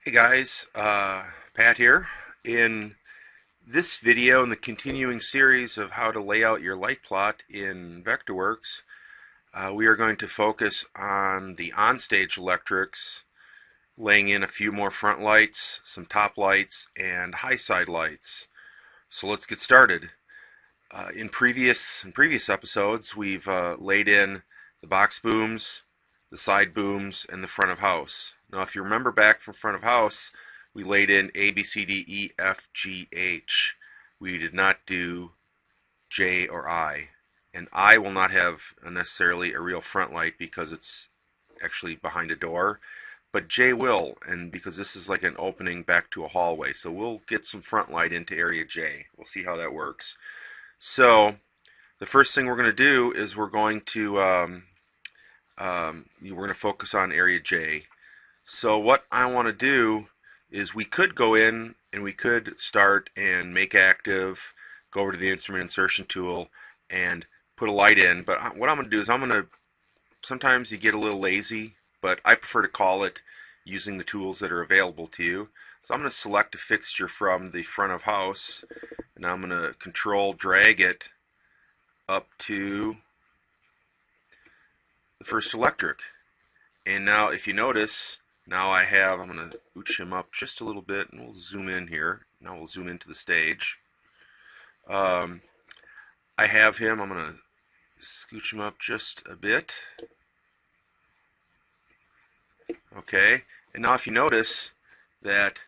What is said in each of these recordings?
Hey guys, Pat here. In this video in the continuing series of how to lay out your light plot in Vectorworks, we are going to focus on the onstage electrics, laying in a few more front lights, some top lights, and high side lights. So let's get started. In previous episodes, we've laid in the box booms, the side booms, and the front of house. Now, if you remember back from front of house, we laid in A, B, C, D, E, F, G, H. We did not do J or I. And I will not have necessarily a real front light because it's actually behind a door. But J will, and because this is like an opening back to a hallway. So we'll get some front light into area J. We'll see how that works. So the first thing we're going to do is we're going to focus on area J. So what I want to do is we could go in and we could start and make active, go over to the instrument insertion tool and put a light in. But what I'm going to do is sometimes you get a little lazy, but I prefer to call it using the tools that are available to you. So I'm going to select a fixture from the front of house, and I'm going to control drag it up to the first electric. And now if you notice, now I'm going to ooch him up just a little bit, and we'll zoom in here. Now we'll zoom into the stage. I have him, I'm going to scooch him up just a bit. Okay, and now if you notice that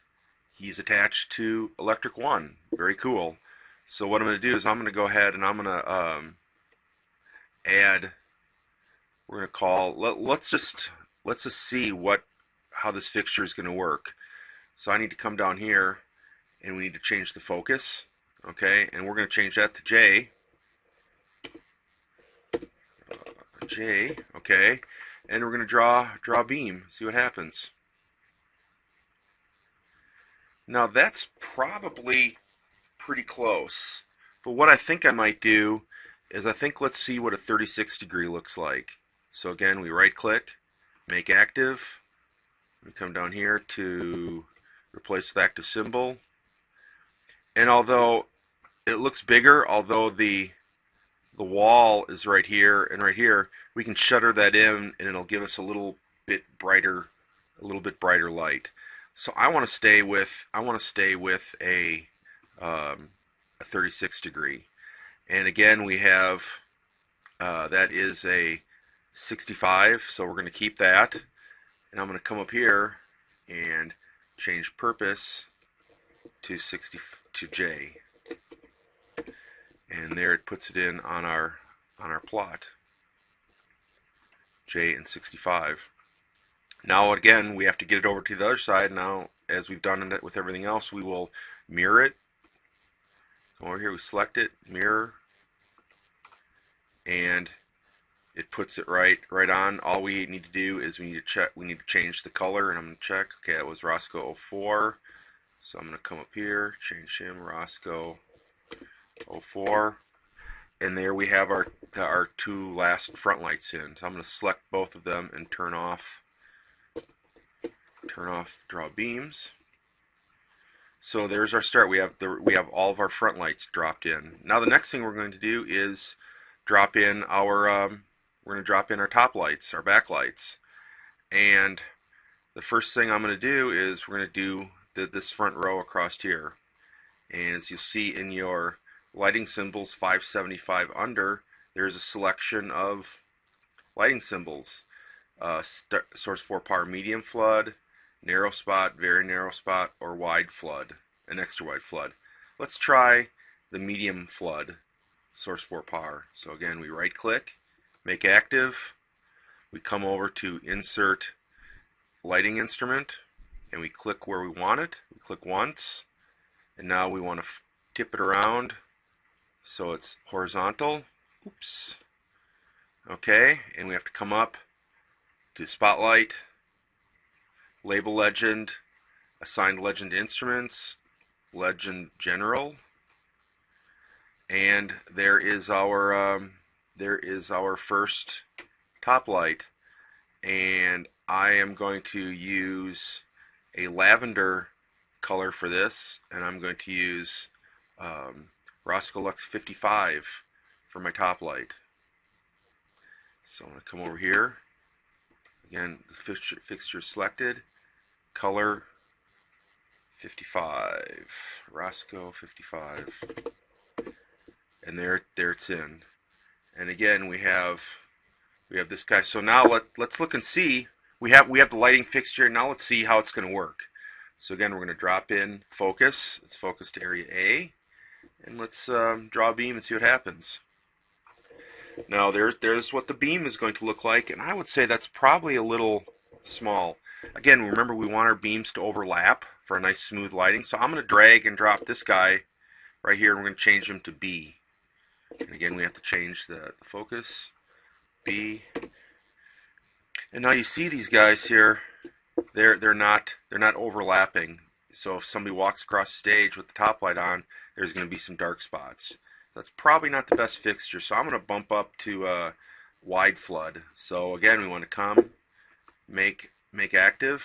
he's attached to electric 1. Very cool. So what I'm going to do is I'm going to go ahead and I'm going to add, we're going to call, let's just see how this fixture is going to work. So I need to come down here and we need to change the focus. Okay, and we're going to change that to J. J, okay, and we're going to draw a beam, see what happens. Now that's probably pretty close, but what I think I might do is let's see what a 36 degree looks like. So again, we right click, make active, we come down here to replace the active symbol, and although it looks bigger, although the wall is right here and right here, we can shutter that in and it'll give us a little bit brighter light. So I want to stay with a 36 degree, and again we have that is a 65, so we're going to keep that, and I'm going to come up here and change purpose to J, and there it puts it in on our plot, J and 65. Now again, we have to get it over to the other side. Now, as we've done it with everything else, we will mirror it. Come over here, we select it, mirror, and it puts it right on. All we need to do is we need to change the color, and I'm going to check. Okay, that was Roscoe 04. So I'm going to come up here, change him, Roscoe 04. And there we have our two last front lights in. So I'm going to select both of them and turn off draw beams. So there's our start. We have all of our front lights dropped in. Now the next thing we're going to do is drop in our top lights, our back lights. And the first thing I'm going to do is we're going to do this front row across here. And as you'll see in your lighting symbols 575 under, there's a selection of lighting symbols. Source 4 power medium flood, narrow spot, very narrow spot, or wide flood, an extra wide flood. Let's try the medium flood, source 4 power. So again, we right click, make active, we come over to insert lighting instrument, and we click where we want it. We click once, and now we want to tip it around so it's horizontal. Oops. Okay, and we have to come up to spotlight, label legend, assigned legend instruments, legend general, and there is our first top light, and I am going to use a lavender color for this, and I'm going to use Roscoe Lux 55 for my top light. So I'm going to come over here. Again, the fixture selected, color 55, Roscoe 55, and there it's in. And again, we have this guy. So now let's look and see. We have the lighting fixture. Now let's see how it's going to work. So again, we're going to drop in focus. Let's focus to area A, and let's draw a beam and see what happens. Now there's what the beam is going to look like, and I would say that's probably a little small. Again, remember we want our beams to overlap for a nice smooth lighting. So I'm going to drag and drop this guy right here, and we're going to change him to B. And again, we have to change the focus, B. And now you see these guys here, they're not overlapping. So if somebody walks across the stage with the top light on, there's going to be some dark spots. That's probably not the best fixture, so I'm going to bump up to wide flood. So again, we want to come, make active,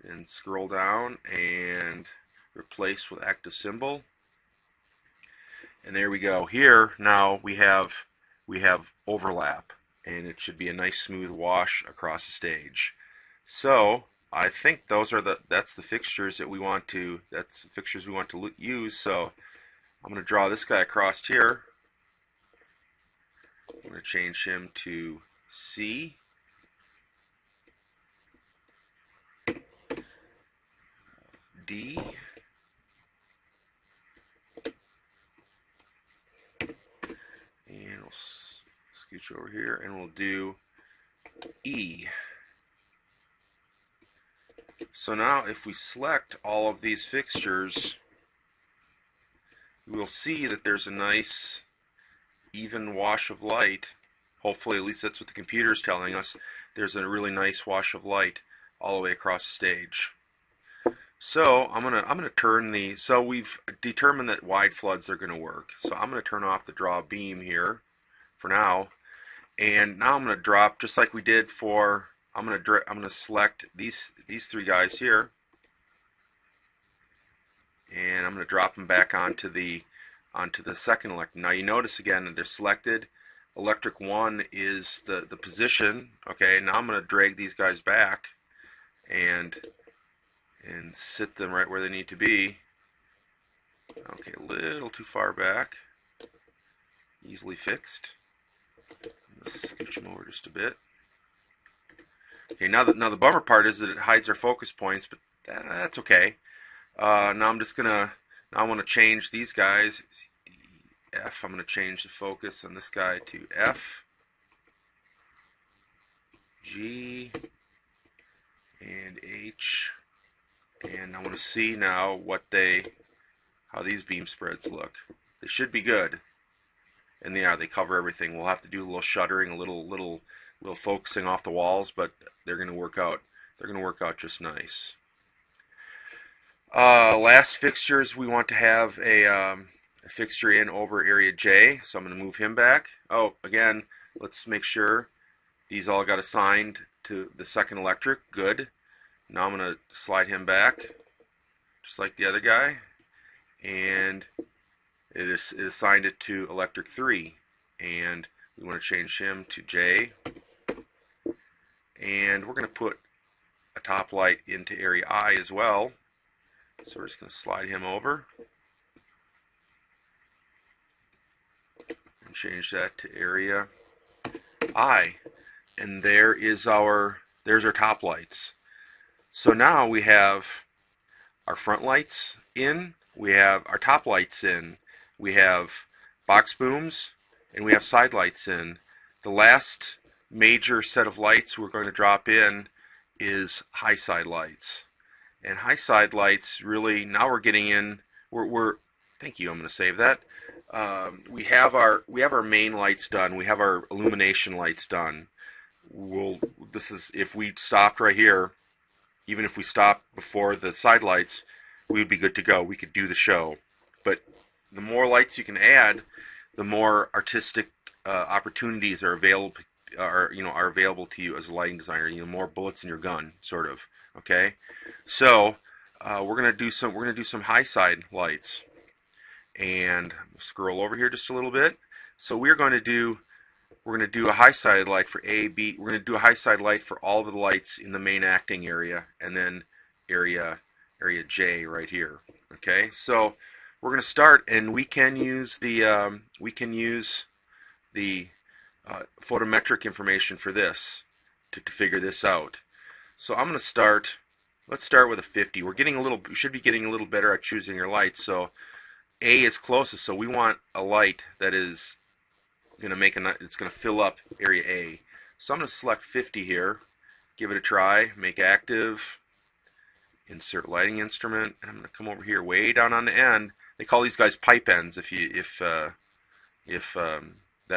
and scroll down and replace with active symbol. And there we go. Here now we have overlap, and it should be a nice smooth wash across the stage. So I think that's the fixtures that we want to use. So I'm going to draw this guy across here. I'm going to change him to C. D. And we'll scooch over here, and we'll do E. So now if we select all of these fixtures, we'll see that there's a nice even wash of light. Hopefully, at least that's what the computer is telling us. There's a really nice wash of light all the way across the stage. So I'm gonna turn the, so we've determined that wide floods are going to work. So I'm going to turn off the draw beam here for now, and now I'm going to drop, just like we did for, I'm going to select these three guys here, and I'm going to drop them back onto the second electric. Now you notice again that they're selected. Electric 1 is the position. Okay, now I'm going to drag these guys back and sit them right where they need to be. Okay, a little too far back. Easily fixed. Let's scooch them over just a bit. Okay, now the bummer part is that it hides our focus points, but that's okay. Now I'm just gonna, now I want to change these guys. F. I'm going to change the focus on this guy to F, G, and H. And I want to see now how these beam spreads look. They should be good. And they cover everything. We'll have to do a little shuttering, a little focusing off the walls, but they're going to work out. They're going to work out just nice. Last fixtures, we want to have a fixture in over area J, so I'm going to move him back. Oh, again, let's make sure these all got assigned to the second electric. Good. Now I'm going to slide him back, just like the other guy, and it assigned it to electric 3, and we want to change him to J, and we're going to put a top light into area I as well, so we're just going to slide him over and change that to area I, and there's our top lights. So now we have our front lights in, we have our top lights in, we have box booms, and we have side lights in. The last major set of lights we're going to drop in is high side lights. And high side lights, really, now we're getting in, thank you, I'm going to save that. We have our main lights done, we have our illumination lights done. If we stopped right here, even if we stopped before the side lights, we would be good to go. We could do the show. But the more lights you can add, the more artistic opportunities are available are available to you as a lighting designer. More bullets in your gun, sort of. Okay, so we're gonna do some high side lights, and scroll over here just a little bit. So we're going to do a high side light for A, B. We're going to do a high side light for all of the lights in the main acting area, and then area J right here. Okay, so we're going to start, and we can use the photometric information for this to figure this out. So I'm going to start. Let's start with a 50. We should be getting a little better at choosing your lights. So A is closest, so we want a light that is it's going to fill up area A. So I'm going to select 50 here, give it a try, make active, insert lighting instrument, and I'm going to come over here way down on the end. They call these guys pipe ends if that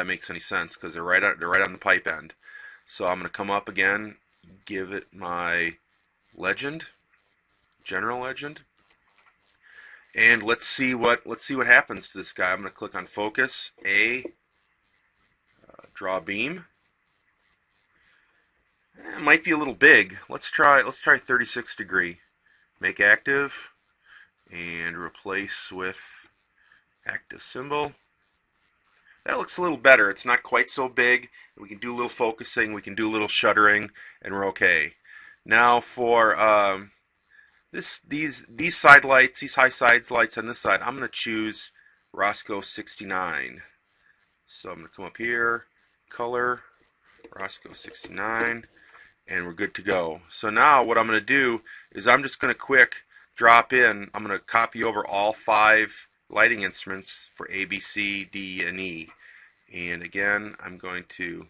makes any sense, because they're right on the pipe end. So I'm going to come up again, give it my legend, general legend, and let's see what happens to this guy. I'm going to click on focus, A, draw beam. It might be a little big. Let's try 36 degree. Make active and replace with active symbol. That looks a little better. It's not quite so big. We can do a little focusing, we can do a little shuttering, and we're okay. Now for these side lights, these high sides lights on this side, I'm going to choose Roscoe 69. So I'm going to come up here, color, Roscoe 69, and we're good to go. So now what I'm going to do is I'm just going to quick drop in. I'm going to copy over all 5 lighting instruments for A, B, C, D, and E. And again, I'm going to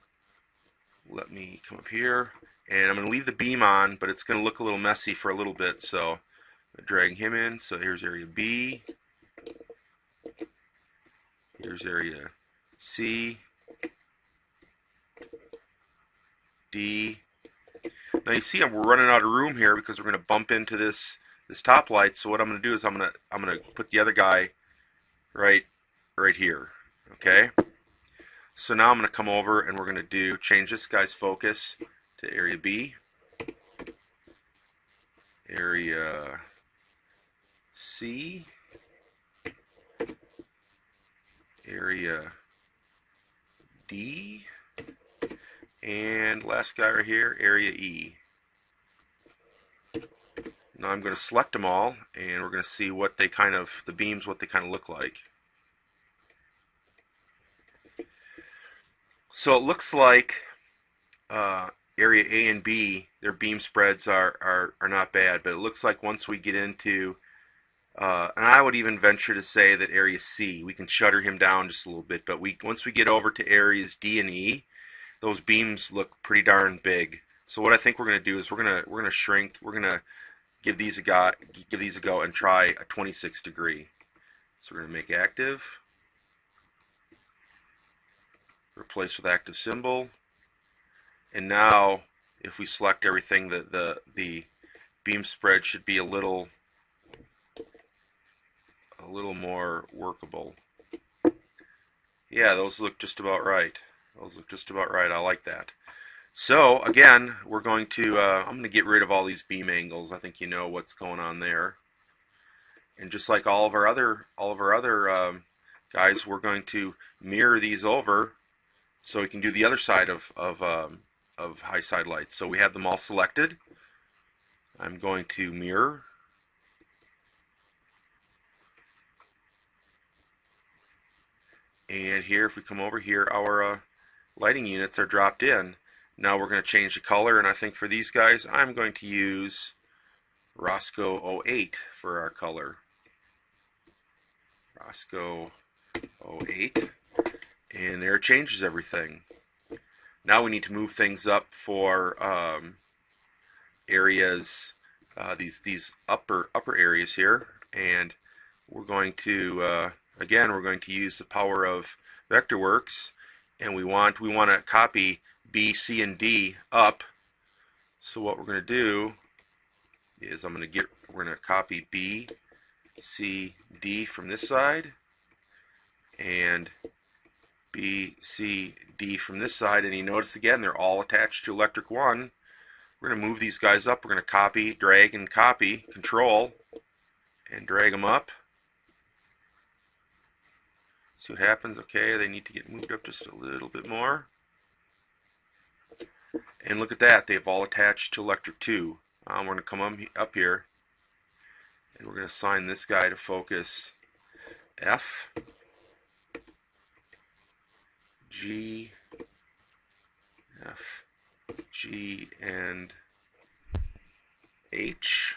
let me come up here, and I'm going to leave the beam on, but it's going to look a little messy for a little bit. So I'm drag him in. So here's area B. Here's area C, D. Now you see we're running out of room here because we're going to bump into this top light. So what I'm going to do is I'm going to put the other guy right here. Okay. So now I'm going to come over and we're going to change this guy's focus to area B, area C, area D, and last guy right here, area E. Now I'm going to select them all, and we're going to see what they the beams, what they kind of look like. So it looks like area A and B, their beam spreads are not bad, but it looks like once we get into, and I would even venture to say that area C, we can shutter him down just a little bit, but once we get over to areas D and E, those beams look pretty darn big. So what I think we're going to do is we're going to shrink, we're going to give these a go and try a 26 degree. So we're going to make active, replace with active symbol, and now if we select everything, the beam spread should be a little more workable. Yeah, those look just about right. I like that. So again, we're going to I'm going to get rid of all these beam angles. I think you know what's going on there. And just like all of our other guys, we're going to mirror these over so we can do the other side of high side lights. So we have them all selected. I'm going to mirror. And here, if we come over here, our lighting units are dropped in. Now we're going to change the color, and I think for these guys, I'm going to use Roscoe 08 for our color. Roscoe 08, and there it changes everything. Now we need to move things up for areas, these upper areas here, and we're going to again, we're going to use the power of Vectorworks, and we want to copy B, C, and D up. So what we're going to do is we're going to copy B, C, D from this side, and B, C, D from this side, and you notice again they're all attached to electric 1. We're going to move these guys up. We're going to copy, drag, and copy, control, and drag them up. See what happens. Okay, they need to get moved up just a little bit more. And look at that, they've all attached to electric 2. We're going to come up here, and we're going to assign this guy to focus F, G, F, G, and H.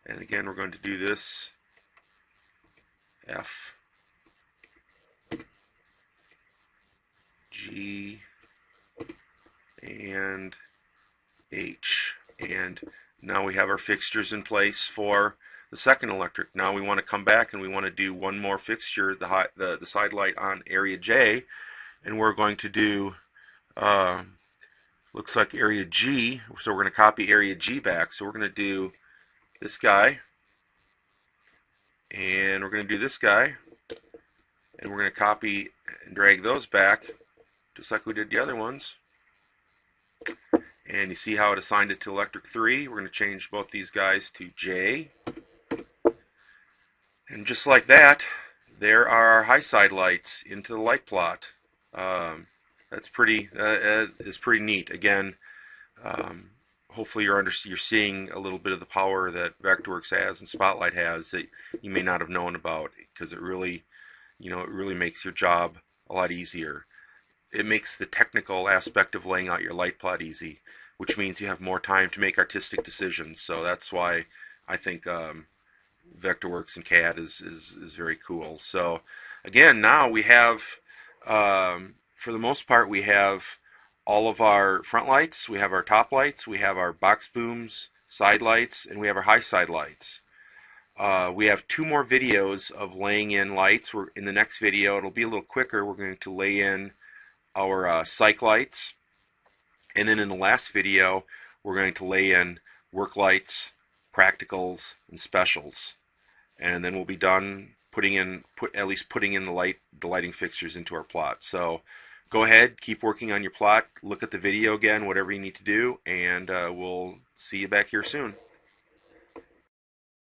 And again, we're going to do this F, G, and H. And now we have our fixtures in place for the second electric. Now we want to come back and we want to do one more fixture, the side light on area J, and we're going to do looks like area G, so we're going to copy area G back. So we're going to do this guy, and we're going to do this guy, and we're going to copy and drag those back just like we did the other ones. And you see how it assigned it to electric 3. We're going to change both these guys to J. And just like that, there are our high side lights into the light plot. That's pretty is pretty neat. Again, hopefully you're seeing a little bit of the power that Vectorworks has and Spotlight has that you may not have known about, because it really, it really makes your job a lot easier. It makes the technical aspect of laying out your light plot easy, which means you have more time to make artistic decisions. So that's why I think Vectorworks and CAD is very cool. So again, now we have, for the most part, we have all of our front lights, we have our top lights, we have our box booms, side lights, and we have our high side lights. We have 2 more videos of laying in lights. In the next video, it'll be a little quicker. We're going to lay in our cyc lights, and then in the last video we're going to lay in work lights, practicals, and specials, and then we'll be done putting in the lighting fixtures into our plot. So go ahead, keep working on your plot, look at the video again, whatever you need to do, and we'll see you back here soon.